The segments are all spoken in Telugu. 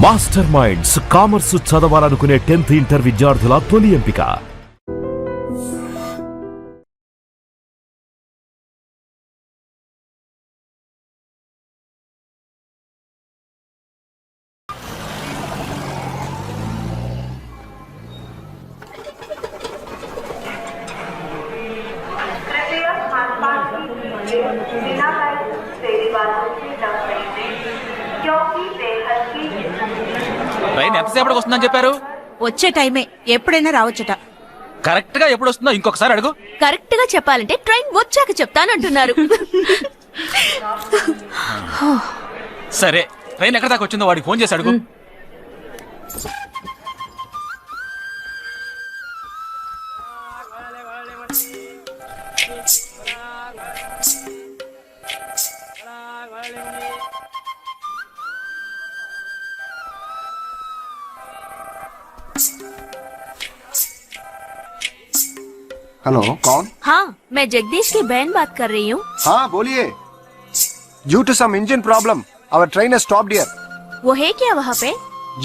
మాస్టర్ మైండ్స్ కామర్స్ చదవాలనుకునే 10th ఇంటర్ విద్యార్థుల తొలి ఎంపిక. ట్రైన్ ఎంతసేపటికి వస్తుందని చెప్పారు? వచ్చే టైమే, ఎప్పుడైనా రావచ్చట. కరెక్ట్ గా ఎప్పుడు వస్తుందో ఇంకొకసారి అడుగు. కరెక్ట్ గా చెప్పాలంటే ట్రైన్ వచ్చాక చెప్తానంటున్నారు. సరే, ట్రైన్ ఎక్కడ దాకా వచ్చిందో వాడికి ఫోన్ చేసి అడుగు. हेलो, कौन? हाँ, मैं जगदीश की बहन बात कर रही हूँ. हाँ बोलिए. Due to some engine problem our train has stopped here. वो है क्या वहाँ पे?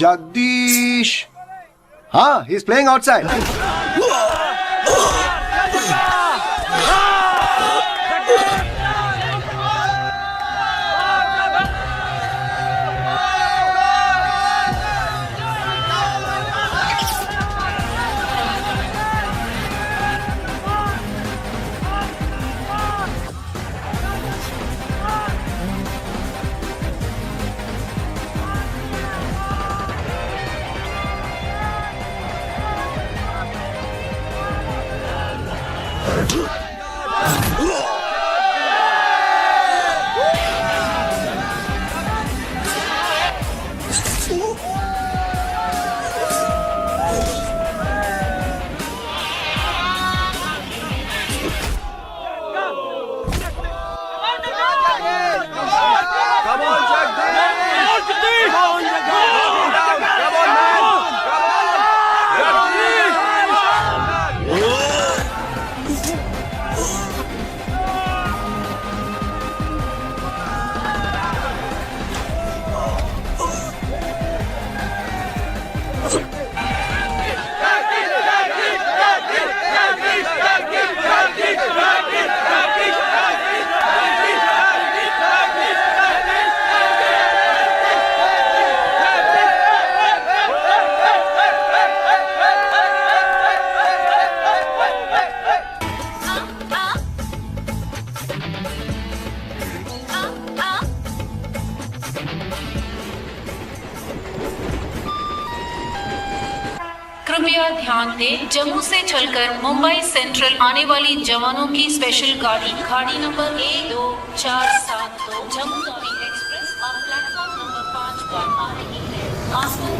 जगदीश. हाँ, ही इज प्लेइंग आउटसाइड. कृपया ध्यान दें, जम्मू से चलकर मुंबई सेंट्रल आने वाली जवानों की स्पेशल गाड़ी नंबर 12472 जम्मू तावी एक्सप्रेस और प्लेटफॉर्म नंबर 5 पर आ रही है. आसन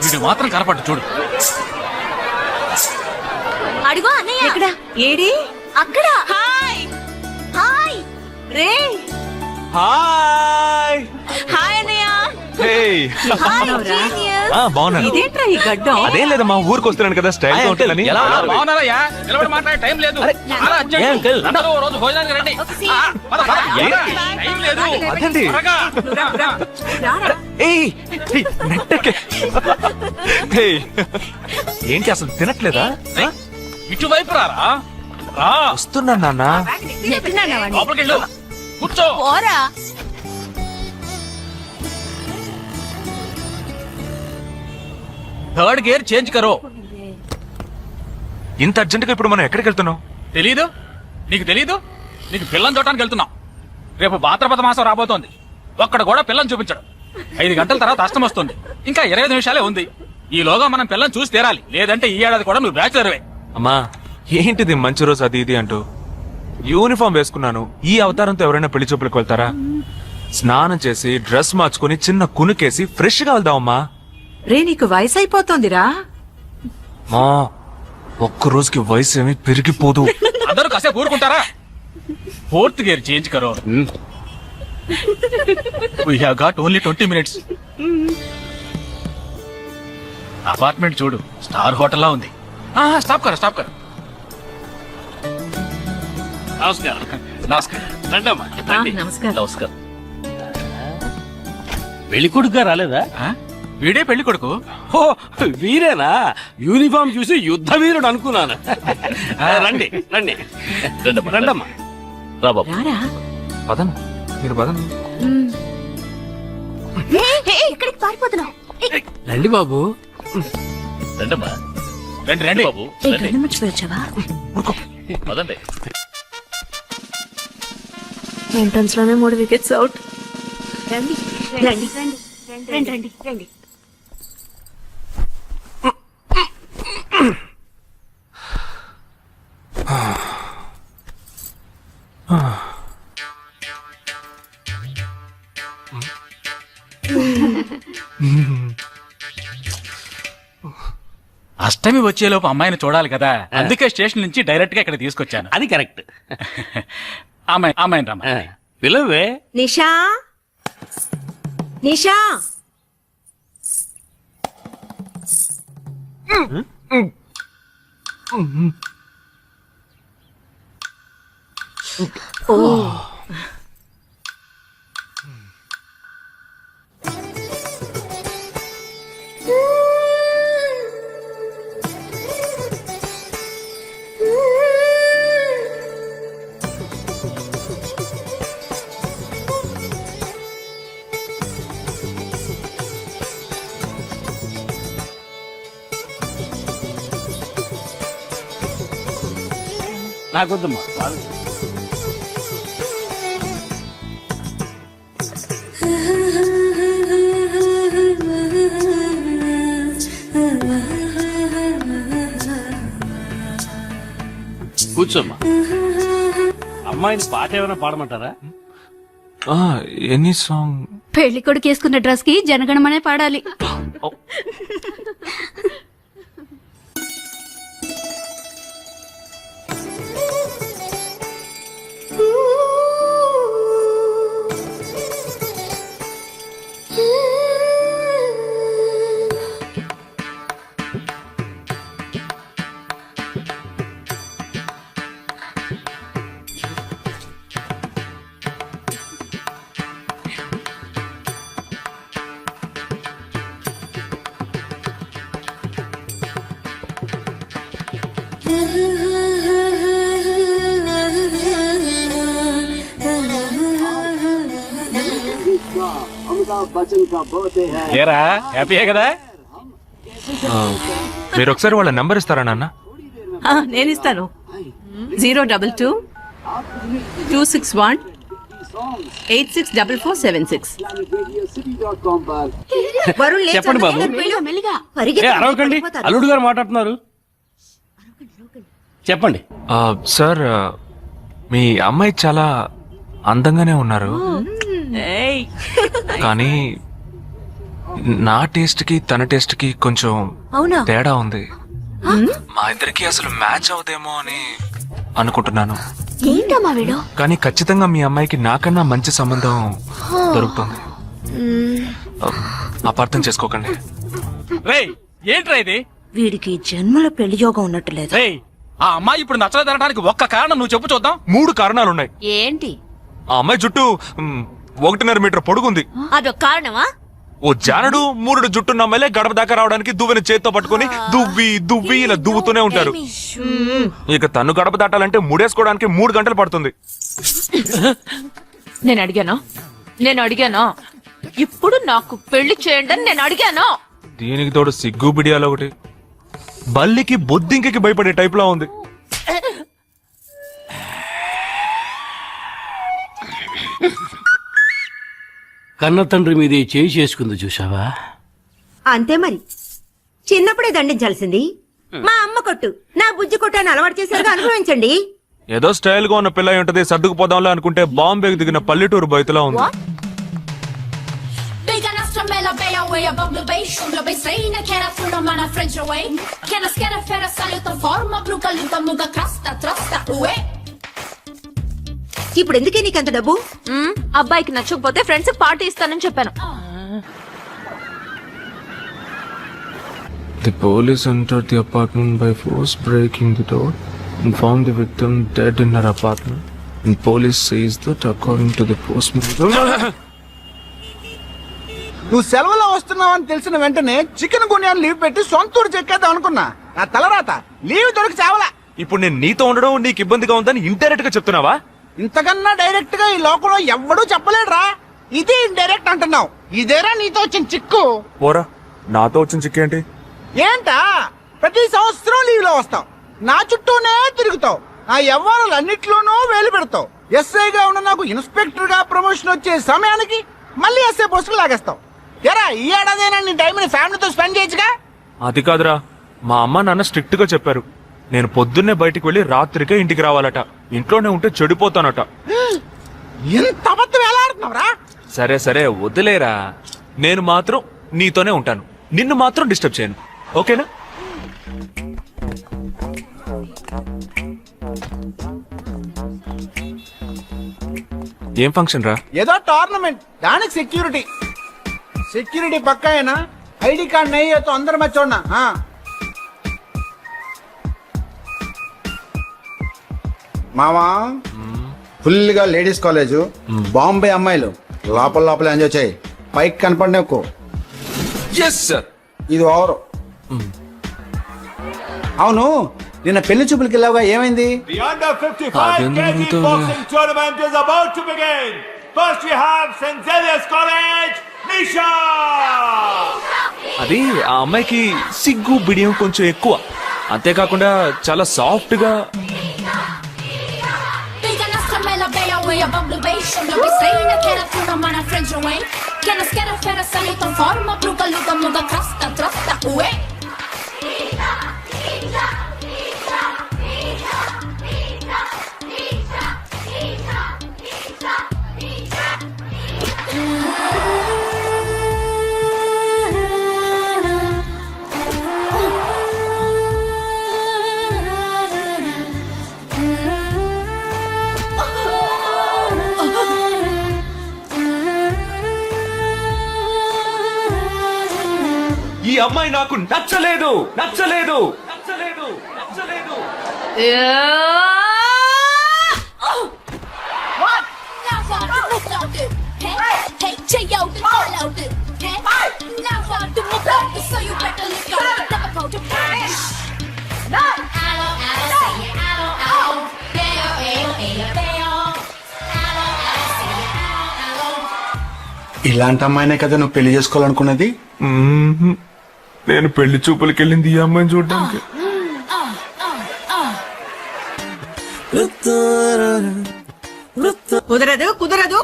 వీడు మాత్రం కనపడ్డు చూడు. అడుగు అన్నయ్య. ఎక్కడ? ఏడి? అక్కడ. హాయ్ హాయ్ రే. హాయ్ హాయ్ అన్నయ్య. Hey hi genius. బాగున్నాను. ఇదేంట్రా ఈ గడ్డం? అదేం లేదమ్మా, ఊరికి వస్తున్నాను కదా, స్టైల్ గా ఉంటుందని. ఎలా బాగున్నారయ్యా? నిలబడి మాట్లాడే టైం లేదు. చాలా అర్జెంట్. అందరూ ఓ రోజు భోజనానికి రండి. పద, పద. టైం లేదు. అదండి. త్వరగా. ఏయ్, ఏయ్, నెట్టకే. ఏయ్, ఏంటి అసలు తినట్లేదా? ఇటువైపు రారా. రా. వస్తున్నా నాన్న. నెట్టినాడా వాడిని? లోపలికి వెళ్ళు. కూర్చో. పోరా. థర్డ్ గేర్ చేంజ్ కరో. ఇంత అర్జెంట్ గా ఇప్పుడు మనం ఎక్కడికి వెళ్తున్నాం? తెలీదు? నీకు తెలీదు? నీకు పిల్లని చూడటానికి వెళ్తున్నాం. రేపు భాద్రపద మాసం రాబోతోంది. ఒక్కడ కూడా పిల్లని చూపించడు. 5 గంటల తర్వాత అష్టం వస్తుంది. ఇంకా 25 నిమిషాలే ఉంది. ఈలోగా మనం పిల్లని చూసి తీరాలి. లేదంటే ఈ ఏడాది కూడా నువ్వు బ్యాచులర్వే. అమ్మా, ఏంటిది మంచి రోజు అది ఇది అంటూ? యూనిఫామ్ వేసుకున్నాను. ఈ అవతారంతో ఎవరైనా పెళ్లి చూపులకు వెళ్తారా? స్నానం చేసి డ్రెస్ మార్చుకుని చిన్న కునుకేసి ఫ్రెష్ గా వెళ్దామమ్మా. రే, నీకు వయసు అయిపోతుందిరా. మా ఒక్క రోజుకి వయసు ఏమి పెరిగిపోదు. అందరూ కాసేపు ఊరుకుంటారా? फोर्थ गियर चेंज करो. We have got only 20 minutes. Apartment చూడు, స్టార్ హోటల్లా ఉంది. స్టాప్ కర స్టాప్ కర. నమస్కారం. నమస్కారం. రండమ్మా. నమస్కారం. నమస్కారం. పెళ్లి కొడుకుగా రాలేదా? వీడే పెళ్లి కొడుకు. ఓ వీరేనా? యూనిఫామ్ చూసి యుద్ధ వీరుడు అనుకున్నాను. రండి రండి రండమ్మా. రా బాబు. రారా పదన మీరు పదన. ఇక్కడికి పారిపోతున్నావు. రండి బాబు. రండమ్మా. రండి రండి బాబు. గన్ను మర్చిపోయొచ్చావా? పదండి. ఎంట్రన్స్ లోనే 3 వికెట్స్ అవుట్. రండి రండి రండి రండి రండి. అష్టమి వచ్చేలోపు అమ్మాయిని చూడాలి కదా, అందుకే స్టేషన్ నుంచి డైరెక్ట్ గా ఇక్కడ తీసుకొచ్చాను. అది కరెక్ట్. అమ్మాయిని రమ్మ. పిలవే. నిషా నిషా నాకొద్దమ్మా. కూర్చోమ్మా. అమ్మాయిని పాట ఏమైనా పాడమంటారా? Any song? పెళ్లి కొడుకు వేసుకున్న డ్రెస్ కి జనగణమనే పాడాలి. ఏరా హ్యాపీయే కదా? మీరు ఒకసారి వాళ్ళ నంబర్ ఇస్తారా నాన్న? నేను ఇస్తాను. 022 261 864476. వరుణ్ లేచాడు. చెప్పండి బాబు. మెల్లిగా ఏ అరవకండి, అల్లుడు గారు మాట్లాడుతున్నారు. చెప్పండి. సార్ మీ అమ్మాయి చాలా అందంగానే ఉన్నారు, ఏయ్. కానీ నా టేస్ట్ కి తన టేస్ట్ కి కొంచెం అవునా? తేడా ఉంది. మా ఇద్దరికి అసలు మ్యాచ్ అవుదేమో అని అనుకుంటున్నాను. ఏంటమ్మా వీడు? కానీ ఖచ్చితంగా మీ అమ్మాయికి నాకన్నా మంచి సంబంధం దొరుకుతుంది. అపార్థం చేసుకోకండి. రేయ్ ఏంట్రా ఇది? వీడికి జన్మలో పెళ్లి యోగం ఉన్నట్టు లేదు. రేయ్ ఆ అమ్మాయి ఇప్పుడు నచ్చలేదనడానికి ఒక్క కారణం నువ్వు చెప్పు చూద్దాం. 3 కారణాలున్నాయి. ఏంటి? ఆ అమ్మాయి జుట్టు 1.5 మీటర్ పొడుగుంది. అదొక కారణమా? ఓ జానడు 3 జుట్టున్న అమ్మాయిలే గడప దాకా రావడానికి దువ్వెని చేత్తో పట్టుకుని దువ్వి దువ్వి ఇలా దువ్వుతూనే ఉంటారు. ఇక తను గడప దాటాలంటే ముడేసుకోవడానికి 3 గంటలు పడుతుంది. నేను అడిగాను. ఇప్పుడు నాకు పెళ్లి చేయండి అని నేను అడిగాను. దీనికి తోడు సిగ్గు బిడియాలో ఒకటి. బల్లికి బొద్దింకకి భయపడే టైప్ లో ఉంది. కన్న తండ్రి మీద చేయి చేసుకుంది చూసావా? అంతే మరి. చిన్నప్పుడే దండించాల్సింది. మా అమ్మ కొట్టు, నా బుజ్జి కొట్టు అని అలవాటు చేశారుగా, అనుభవించండి. ఏదో స్టైల్ గా ఉన్న పిల్ల ఉంటది, సర్దుకుపోదాంలో అనుకుంటే బాంబేకి దిగిన పల్లెటూరు బయటలా ఉంది. Big enough to mela bella way above the bay. Shulla bay straina kera fulla mana French away. Kena skera fera saluta forma bruka luta muga crasta trasta away. ఇప్పుడు ఎందుకే నీకంత డబ్బు? అబ్బాయికి నచ్చకపోతే ఫ్రెండ్స్ పార్టీ ఇస్తానని చెప్పాను. The police entered the apartment by force, breaking the door, and found the victim dead in her apartment. And police says that according to the postmortem. నువ్వు సెలవులో వస్తున్నావని తెలిసిన వెంటనే చికెన్ గున్యాన్ని లీవ్ పెట్టి సొంతూరు చెక్కేద్దాం అనుకున్నా. నా తలరాత లీవ్ దొరికి చావలా. ఇప్పుడు నేను నీతో ఉండడం నీకు ఇబ్బందిగా ఉందని ఇండైరెక్ట్ గా చెప్తున్నావా? ఇంతకన్నా డైరెక్ట్ గా ఈ లోకంలో ఎవ్వడూ చెప్పలేడురా. ఇది ఇండైరెక్ట్ అంటున్నావు. ఇదేరా నీతో వచ్చిన చిక్కు. పోరా, నాతో వచ్చిన చిక్కు ఏంటి? ఏంటా ప్రతి సంవత్సరం లీవ్ లో వస్తావు, నా చుట్టూనే తిరుగుతావు, నా వ్యవహారాలు అన్నిట్లోనూ వేలు పెడతావు. ఎస్ఐగా ఉన్న నాకు ఇన్స్పెక్టర్ గా ప్రమోషన్ వచ్చే సమయానికి మళ్ళీ ఎస్ఐ పోస్టుకు లాగేస్తావు. ఎరా ఈ ఏడాదైనా నీ టైంని ఫ్యామిలీతో స్పెండ్ చేయొచ్చుగా. అది కాదురా, మా అమ్మ నాన్న స్ట్రిక్ట్ గా చెప్పారు. నేను పొద్దున్నే బయటికి వెళ్లి రాత్రికే ఇంటికి రావాలట. ఇంట్లోనే ఉంటే చెడిపోతానట. ఎంత అబద్ధం ఎలా ఆడుతున్నావురా? సరే సరే వదిలేరా, నేను మాత్రం నీతోనే ఉంటాను. నిన్ను మాత్రం డిస్టర్బ్ చేయను, ఓకేనా? ఏం ఫంక్షన్ రా? ఏదో టోర్నమెంట్, దానికి సెక్యూరిటీ పక్కా అయినా ఐడి కార్డ్ నయ్యతో అందరం చూడనా. మామా ఫుల్ గా లేడీస్ కాలేజ్, బాంబే అమ్మాయిలు లోపల ఎంజాయ్ చేయి, పైకి కనపడిన ఎక్కువ. ఇది ఓవరు. అవును, నిన్న పెళ్లి చూపులకి వెళ్ళావుగా, ఏమైంది? అది ఆ అమ్మాయికి సిగ్గు బిడియం కొంచెం ఎక్కువ. అంతేకాకుండా చాలా సాఫ్ట్ గా. Way a bumble bass, lo che sei una che era una mana friends away. Che la schera fera salita forma bruca luca muda crasta trasta uè. ఈ అమ్మాయి నాకు నచ్చలేదు. ఇలాంటి అమ్మాయినే కదా నువ్వు పెళ్లి చేసుకోవాలనుకున్నది? నేను పెళ్లి చూపులకి వెళ్ళింది ఈ అమ్మాయిని చూడడానికి.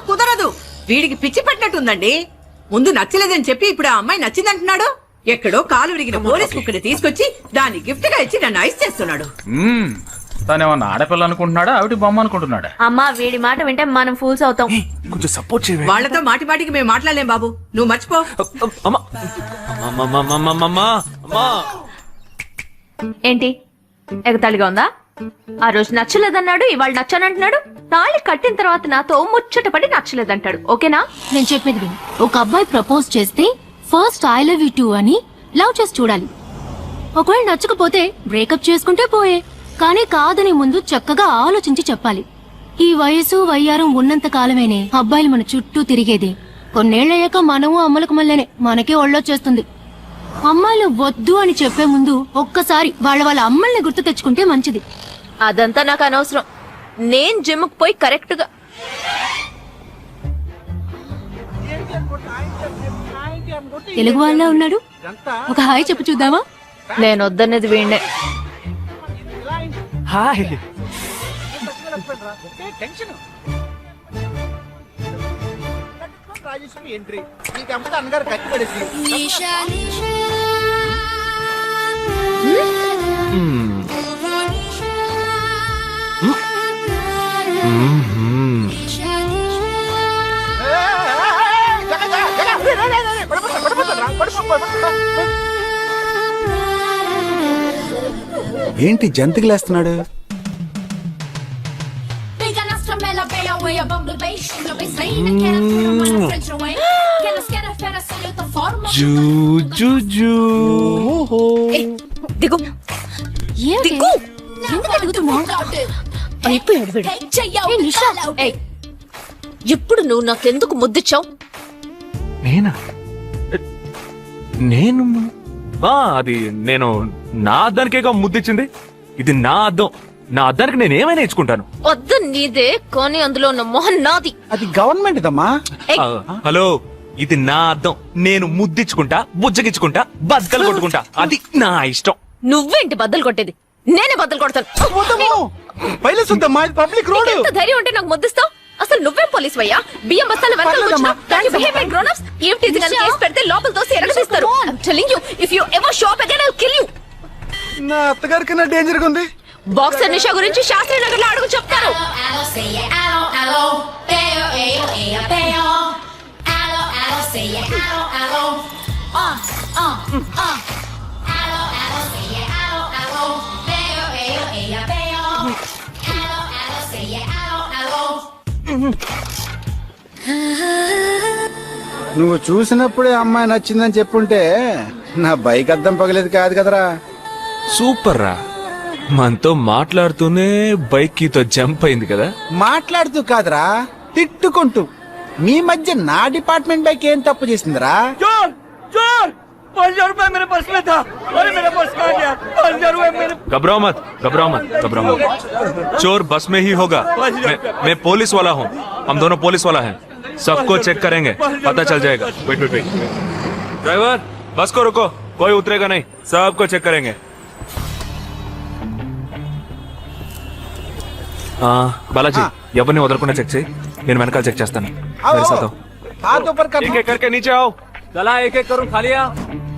కుదరదు. వీడికి పిచ్చి పట్టినట్టుందండి. ముందు నచ్చలేదని చెప్పి ఇప్పుడు ఆ అమ్మాయి నచ్చిందంటున్నాడు. ఎక్కడో కాలు విరిగిన పోలీస్ కుక్కని తీసుకొచ్చి దాన్ని గిఫ్ట్ గా ఇచ్చి నన్ను ఐస్ చేస్తున్నాడు. తనేమన్నా ఆడపిల్ల అనుకుంటున్నాడా, ఆవిడ బొమ్మ అనుకుంటున్నాడా? అమ్మా వీడి మాట వింటే మనం ఫూల్స్ అవుతాం. కొంచెం సపోర్ట్ చేయండి. వాళ్ళతో మాటికి మేము మాట్లాడలేం బాబు, నువ్వు మర్చిపో. ఏంటి ఎగతాళిగా ఉందా? ఆ రోజు నచ్చలేదన్నాడు, ఇవాళ నచ్చానంటున్నాడు. తాళి కట్టిన తర్వాత నాతో ముచ్చటపడి నచ్చలేదంటాడు. ఓకేనా? నేను చెప్పేది విను. ఒక అబ్బాయి ప్రపోజ్ చేస్తే first I love you two అని లవ్ చేసి చూడాలి. ఒకవేళ నచ్చకపోతే బ్రేకప్ చేసుకుంటే పోయే, కానీ కాదని ముందు చక్కగా ఆలోచించి చెప్పాలి. ఈ వయసు వయ్యారం ఉన్నంత కాలమేనే అబ్బాయిలు మన చుట్టూ తిరిగేది. కొన్నేళ్లయ్యాక మనము అమ్మలకు మళ్ళీనే మనకే ఒళ్ళొచ్చేస్తుంది. అమ్మాయిలు వద్దు అని చెప్పే ముందు ఒక్కసారి వాళ్ళ అమ్మల్ని గుర్తు తెచ్చుకుంటే మంచిది. అదంతా నాకు అనవసరం. నేను జిమ్కి పోయి కరెక్ట్ గా తెలుగు వాళ్ళ ఉన్నాడు, ఒక హాయ్ చెప్పు చూద్దామా? నేను వద్దనేది వీణ్ణే. హాయ్. ఎంట్రీ అన్నగారు కట్టి పడేసి ఏంటి జంతికలేస్తున్నాడు? Zoo zoo zoo. దిగు ఏంటి? దిగు. ఎందుకు అడుగుతున్నావు? అయిపోయాడు వీడు. ఏ నిషా, ఏయ్, ఇప్పుడు నువ్వు నాకెందుకు ముద్దిచ్చావు? నేనా నేను అది నేను నా అద్దానికేగా ముద్దిచ్చింది. ఇది నా అద్దం. నా అద్దానికి నేను ఏమైనా ఇచ్చుకుంటాను. వద్దు నీదే, కానీ అందులో ఉన్న మొహం నాది. అది గవర్నమెంట్ దమ్మా. ఆ, హలో, ఇది నా అద్దం. నేను ముద్దిచ్చుకుంటా, బుజ్జగిచ్చుకుంటా, బద్దలు కొట్టుకుంటా. అది నా ఇష్టం. నువ్వేంటి బద్దలు కొట్టేది? నేనే బద్దలు కొడతాను. పైలే చూద్దామా, ఇది పబ్లిక్ రోడ్. ఎంత ధైర్యం ఉంటే నాకు ముద్దిస్తావు? అసలు నువ్వేం పోలీస్ వయ్యా? బియ్యం బస్తాలు వెనకాల పర్లేదమ్మా. కేసు పెడితే లోపల తోసి ఎరగదీస్తారు. I'm telling you, if you ever show up again, I'll kill you. నా అత్తగారి కన్నా డేంజర్ గా ఉంది. బాక్సర్ నిషా గురించి శాస్త్రి నగర్ లో అడుగు చెప్తారు. నువ్వు చూసినప్పుడే అమ్మాయి నచ్చిందని చెప్పుంటే నా బైక్ అద్దం పగలేదు కాదు కదరా. సూపర్ రా. మనతో మాట్లాడుతూనే బైక్ కీతో జంప్ అయింది కదా. మాట్లాడుతూ కాదురా, తిట్టుకుంటూ. మీ మధ్య నా డిపార్ట్మెంట్ బైక్ ఏం తప్పు చేసిందిరా? घबराओ मत, घबराओ मत, घबराओ मत. चोर बस में ही होगा. मैं पुलिस वाला हूँ. हम दोनों पुलिस वाला हैं. सबको चेक करेंगे, पता चल जाएगा. Wait wait wait. ड्राइवर, बस को रुको. कोई उतरेगा नहीं. सबको चेक करेंगे. बालाजी, ఎవరిని వదలకుండా చెక్ చేయి. నేను వెనకాల చెక్ చేస్తాను. मेरे साथ आओ. हाथ ऊपर कर. एक एक करके नीचे आओ. चला एक एक करूँ खाली.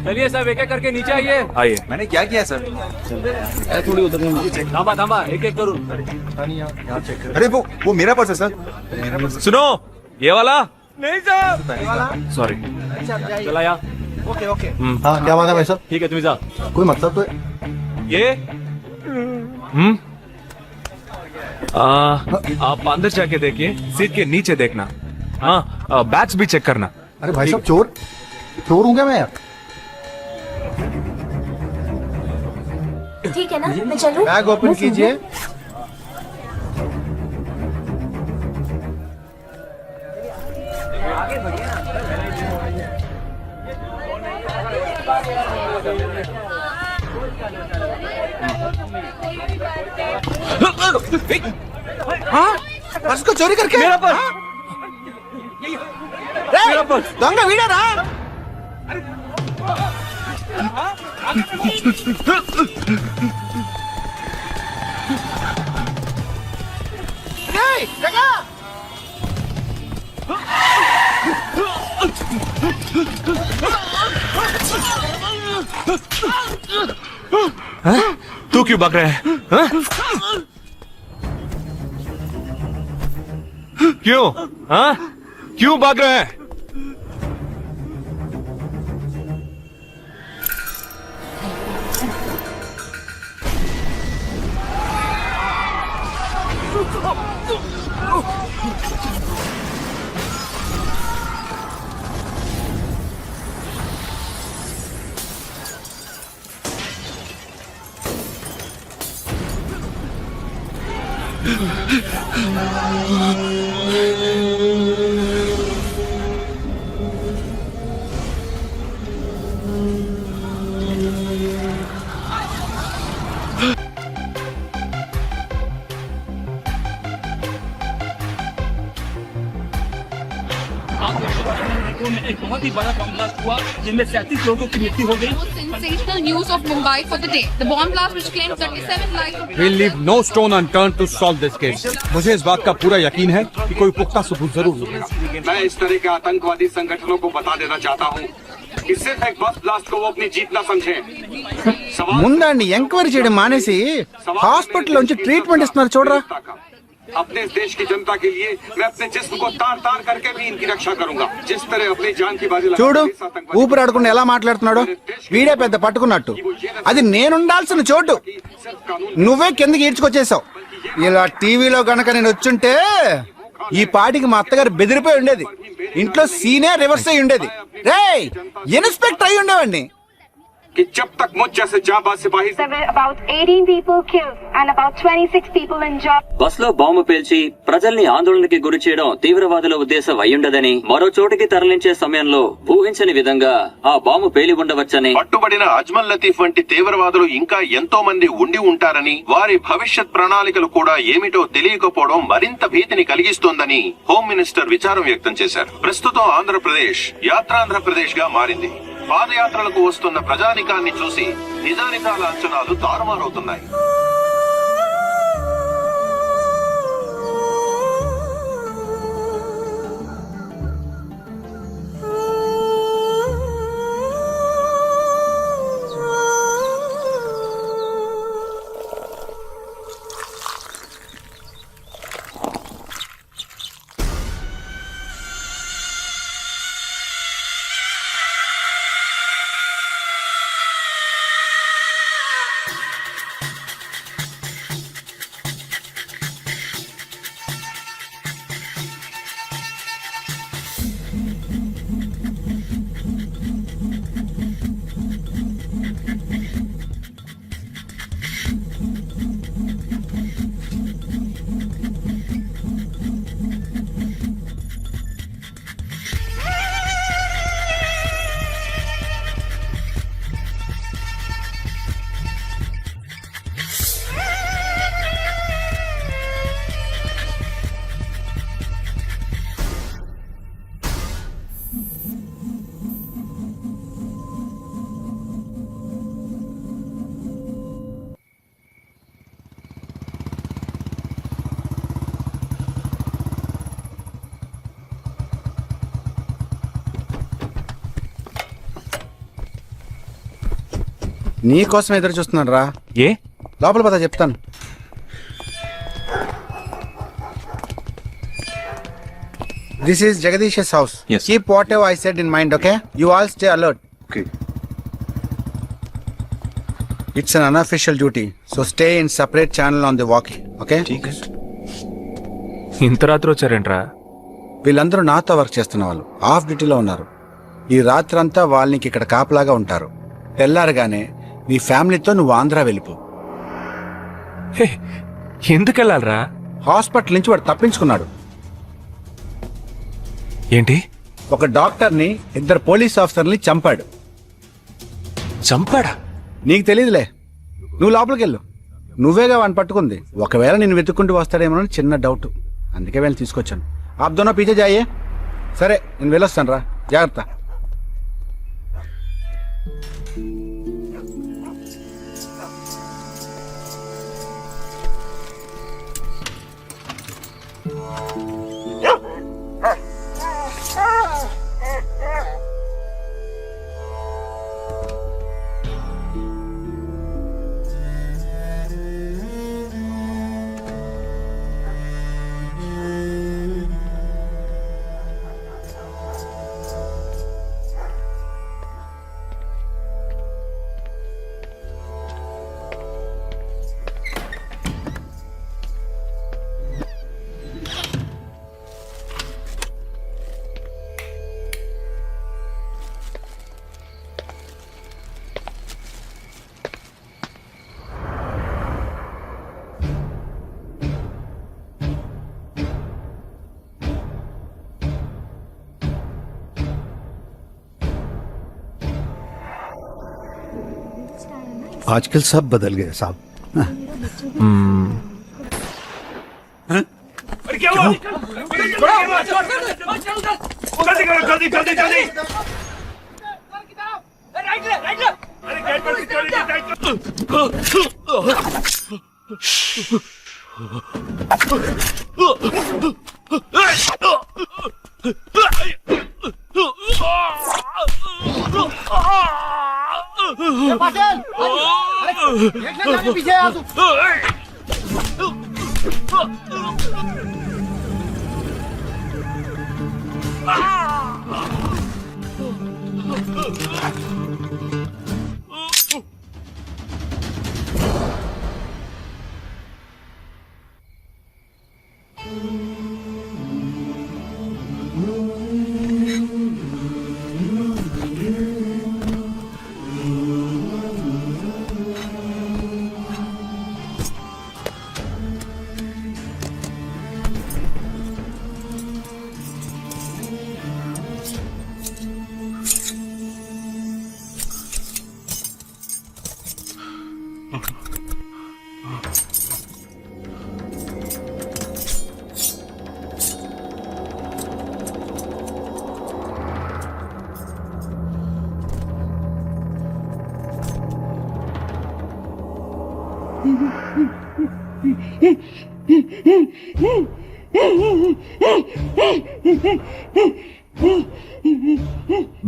चलिए सब एक एक करके नीचे आइए. आइए. मैंने क्या किया सर? थांबा थांबा, एक एक करूँ. अरे वो मेरा पर्स है सर. सुनो, ये वाला. नहीं सर. सॉरी. चला यार. Okay okay. हाँ क्या बात है भाई साहब? ठीक है, तुम जा. कोई मतलब तो ये आप अंदर जाके देखिए. सीट के नीचे देखना. हाँ, बैग्स भी चेक करना. अरे भाई साहब चोर हूँ क्या मैं यार? ठीक है ना, मैं चलूं? बैग ओपन कीजिए. हाँ? पर्स को चोरी करके? मेरा पर्स. దొంగ వీడారా? ఏయ్, జగా! तू क्यों भाग रहा है? हाँ? क्यों? हाँ? क्यों भाग रहा है? में एक बहुत ही बड़ा बम ब्लास्ट हुआ जिनमें 37 लोगों की मृत्यु हो गई. Sensational news of Mumbai for the day. The bomb blast which claimed 37 lives. We'll leave no stone unturned to solve this case. मुझे इस बात का पूरा यकीन है कि कोई पुख्ता सबूत जरूर मिलेगा. मैं इस तरह के आतंकवादी संगठनों को बता देना चाहता हूँ कि सिर्फ एक बस ब्लास्ट को वो अपनी जीत न समझे. ముందండి ఎంక్వైరీ చేయడం మానేసి హాస్పిటల్ నుంచి ట్రీట్మెంట్ ఇస్తున్నారు చూడరా. अपने इस देश की जनता के लिए मैं अपने जिस्म को तार तार करके भी इनकी रक्षा करूंगा. जिस तरह अपनी जान की बाजी చూడు ఊపిరాడకుండా ఎలా మాట్లాడుతున్నాడు. వీడే పెద్ద పట్టుకున్నట్టు. అది నేనుండాల్సిన చోటు నువ్వే కిందకి ఈడ్చుకొచ్చేసావు. ఇలా టీవీలో గనక నేను వచ్చుంటే ఈ పాటికి మా అత్తగారు బెదిరిపోయి ఉండేది. ఇంట్లో సీనే రివర్స్ అయి ఉండేది. రేయ్, ఇన్స్పెక్టర్ అయి ఉండేవాడిని. कि जब तक मुझ जैसे जाबाज सिपाही about 18 people killed and about 26 people injured. Bus లో బాంబు పేల్చి ప్రజల్ని ఆందోళనకి గురి చేయడం తీవ్రవాదుల ఉద్దేశం అయ్యుండదని, మరో చోటికి తరలించే సమయంలో ఊహించని విధంగా ఆ బాంబు పేలి ఉండవచ్చని, పట్టుబడిన అజ్మల్ లతీఫ్ వంటి తీవ్రవాదులు ఇంకా ఎంతో మంది ఉండి ఉంటారని, వారి భవిష్యత్ ప్రణాళికలు కూడా ఏమిటో తెలియకపోవడం మరింత భీతిని కలిగిస్తోందని హోమ్ మినిస్టర్ విచారం వ్యక్తం చేశారు. ప్రస్తుతం ఆంధ్రప్రదేశ్ యాత్రాంధ్రప్రదేశ్ గా మారింది. పాదయాత్రలకు వస్తున్న ప్రజానికాన్ని చూసి నిజానిజాల అంచనాలు తారుమారవుతున్నాయి. నీకోసం ఎదురు చూస్తున్నాను రా. ఏ లోపల పద చెప్తాను. This is Jagadish's house. Yes. Keep whatever I said in mind, okay? You all stay alert. Okay. It's an unofficial duty, so stay in separate channel on the walkie, okay? ఇంత రాత్రి వచ్చారేంట్రా? వీళ్ళందరూ నాతో వర్క్ చేస్తున్న వాళ్ళు, ఆఫ్ డ్యూటీలో ఉన్నారు. ఈ రాత్రంతా వాళ్ళకి ఇక్కడ కాపలాగా ఉంటారు. తెల్లారగానే నీ ఫ్యామిలీతో నువ్వు ఆంధ్ర వెళ్ళిపో. ఎందుకు వెళ్ళాలరా? హాస్పిటల్ నుంచి వాడు తప్పించుకున్నాడు. ఏంటి? ఒక డాక్టర్ని, 2 పోలీస్ ఆఫీసర్ని చంపాడు. చంపాడా? నీకు తెలియదులే, నువ్వు లోపలికి వెళ్ళు. నువ్వేగా వాడిని పట్టుకుంది. ఒకవేళ నేను వెతుక్కుంటూ వస్తాడేమో చిన్న డౌట్, అందుకే వెళ్ళి తీసుకొచ్చాను. ఆప్ దోనో పీछे जाइए. సరే నేను వెళ్ళొస్తాను రా, జాగ్రత్త. आजकल सब बदल गए साहब. क्या हुआ? जल्दी करो, जल्दी जल्दी जल्दी. पीछे आ तू.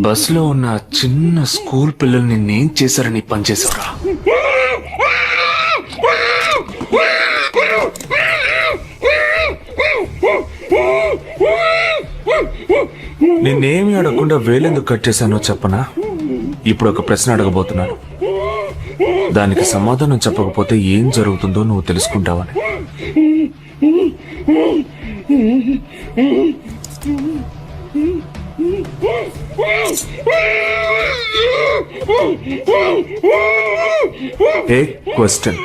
బస్ లో ఉన్న చిన్న స్కూల్ పిల్లల్ని నేను చేశారని పనిచేశారా? నిన్నేమి అడగకుండా వేలెందుకు కట్ చేశానో చెప్పనా? ఇప్పుడు ఒక ప్రశ్న అడగబోతున్నాను. దానికి సమాధానం చెప్పకపోతే ఏం జరుగుతుందో నువ్వు తెలుసుకుంటావని. एक क्वेश्चन,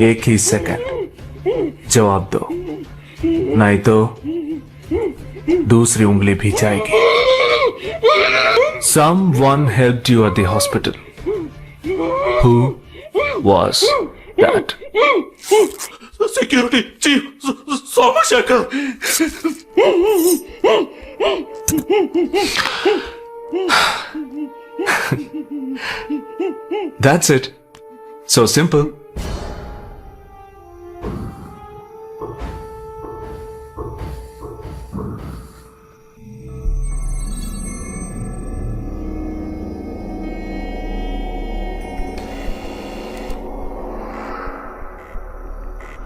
एक ही सेकंड, जवाब दो, नहीं तो दूसरी उंगली भी जाएगी. Someone helped you at the hospital. Who was that? Security chief Somashekar. That's it. So simple.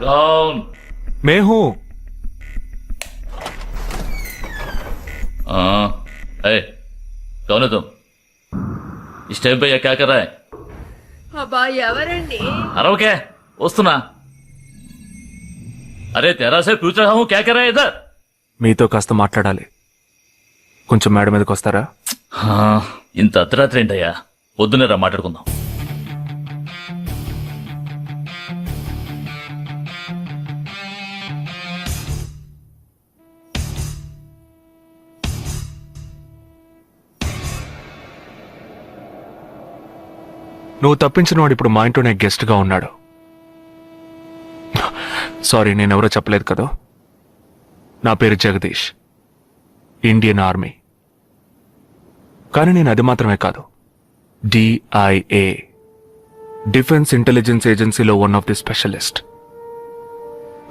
कौन? मैं हूं. कौन है तुम? इस टाइम पे ये क्या कर रहा है? అబ్బా ఎవరండి? अरे क्या वस्तुना? अरे तेरा से पूछ रहा हूँ क्या कर रहा है इधर? మీతో కాస్త మాట్లాడాలి. కొంచెం మేడ మీదకి వస్తారా? ఇంత అర్ధరాత్రి ఏంటయ్యా? పొద్దునే రా మాట్లాడుకుందాం. నువ్వు తప్పించిన వాడు ఇప్పుడు మా ఇంట్లోనే గెస్ట్ గా ఉన్నాడు. సారీ, నేనెవరో చెప్పలేదు కదా. నా పేరు జగదీష్, ఇండియన్ ఆర్మీ. కానీ నేను అది మాత్రమే కాదు, DIA, డిఫెన్స్ ఇంటెలిజెన్స్ ఏజెన్సీలో వన్ ఆఫ్ ది స్పెషలిస్ట్,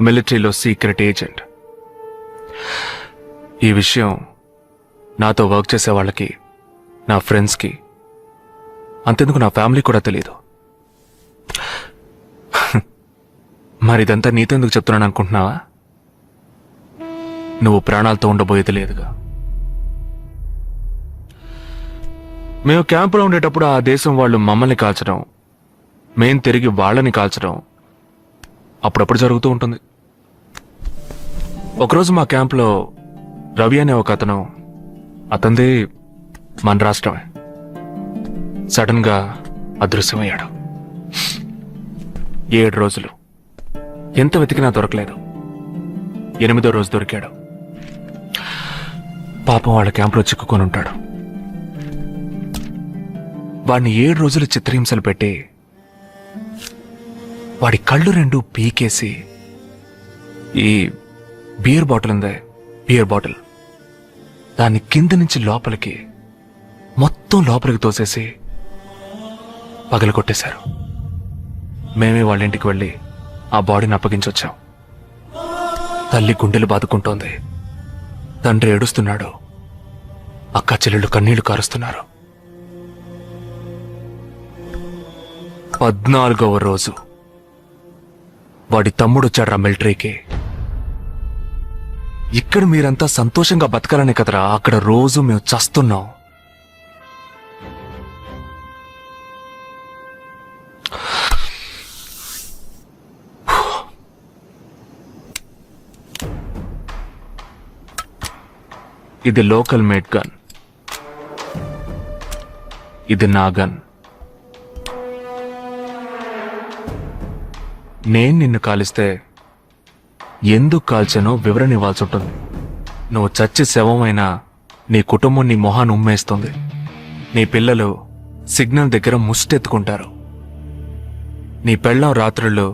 మిలిటరీలో సీక్రెట్ ఏజెంట్. ఈ విషయం నాతో వర్క్ చేసే వాళ్ళకి, నా ఫ్రెండ్స్కి, అంతెందుకు నా ఫ్యామిలీ కూడా తెలియదు. మరి ఇదంతా నీతెందుకు చెప్తున్నాను అనుకుంటున్నావా? నువ్వు ప్రాణాలతో ఉండబోయేది లేదుగా. మేము క్యాంపులో ఉండేటప్పుడు ఆ దేశం వాళ్ళు మమ్మల్ని కాల్చడం, మేం తిరిగి వాళ్ళని కాల్చడం అప్పుడప్పుడు జరుగుతూ ఉంటుంది. ఒకరోజు మా క్యాంప్లో రవి అనే ఒక అతను, అతంది మన రాష్ట్రమే, సడన్ గా అదృశ్యమయ్యాడు. 7 రోజులు ఎంత వెతికినా దొరకలేదు. 8వ రోజు దొరికాడు. పాపం వాళ్ళ క్యాంపులో చిక్కుకొని ఉంటాడు. వాడిని 7 రోజులు చిత్రహింసలు పెట్టి వాడి కళ్ళు 2 పీకేసి ఈ బియర్ బాటిల్ ఉందే, బియర్ బాటిల్, దాన్ని కింద నుంచి లోపలికి మొత్తం లోపలికి తోసేసి పగల కొట్టేశారు. మేమే వాళ్ళ ఇంటికి వెళ్ళి ఆ బాడీని అప్పగించొచ్చాం. తల్లి గుండెలు బాదుకుంటోంది, తండ్రి ఏడుస్తున్నాడు, అక్క చెల్లెళ్ళు కన్నీళ్లు కారుస్తున్నారు. 14వ రోజు వాడి తమ్ముడు వచ్చాడ్రా మిలిటరీకి. ఇక్కడ మీరంతా సంతోషంగా బతకాలనే కదరా అక్కడ రోజు మేము చస్తున్నాం. ఇది లోకల్ మేడ్ గన్, ఇది నా గన్. నేను నిన్ను కాలిస్తే ఎందుకు కాల్చానో వివరణ ఇవ్వాల్సి ఉంటుంది. నువ్వు చచ్చి శవమైనా నీ కుటుంబం నీ మొహాన్ని ఉమ్మేస్తుంది. నీ పిల్లలు సిగ్నల్ దగ్గర ముష్టెత్తుకుంటారు. నీ పెళ్ళం రాత్రుల్లో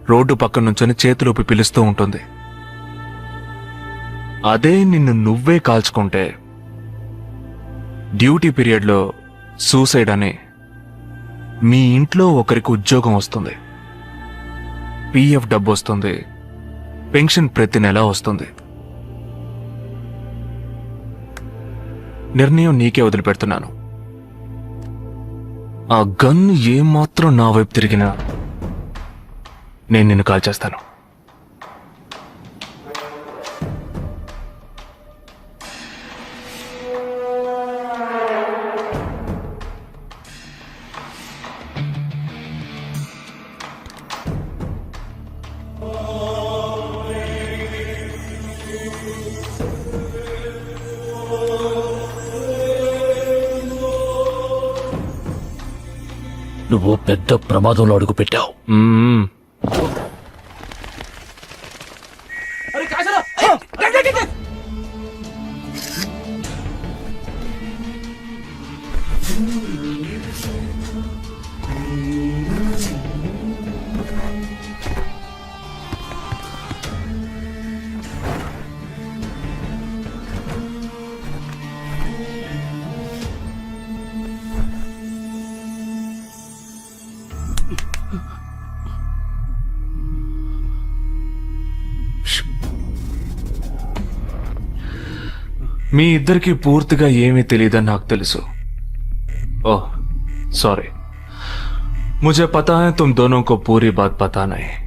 రోడ్డు పక్కన నుంచొని చేతులూపి పిలుస్తూ ఉంటుంది. అదే నిన్ను నువ్వే కాల్చుకుంటే డ్యూటీ పీరియడ్లో సూసైడ్ అని మీ ఇంట్లో ఒకరికి ఉద్యోగం వస్తుంది, పిఎఫ్ డబ్బు వస్తుంది, పెన్షన్ ప్రతి నెల వస్తుంది. నిర్ణయం నీకే వదిలిపెడుతున్నాను. ఆ గన్ ఏమాత్రం నా వైపు తిరిగినా నేను నిన్ను కాల్చేస్తాను. నువ్వు పెద్ద ప్రమాదంలో అడుగు పెట్టావు. మీ ఇద్దరికి పూర్తిగా ఏమీ తెలియదని నాకు తెలుసు. ओह सॉरी, मुझे पता है तुम दोनों को पूरी बात पता नहीं.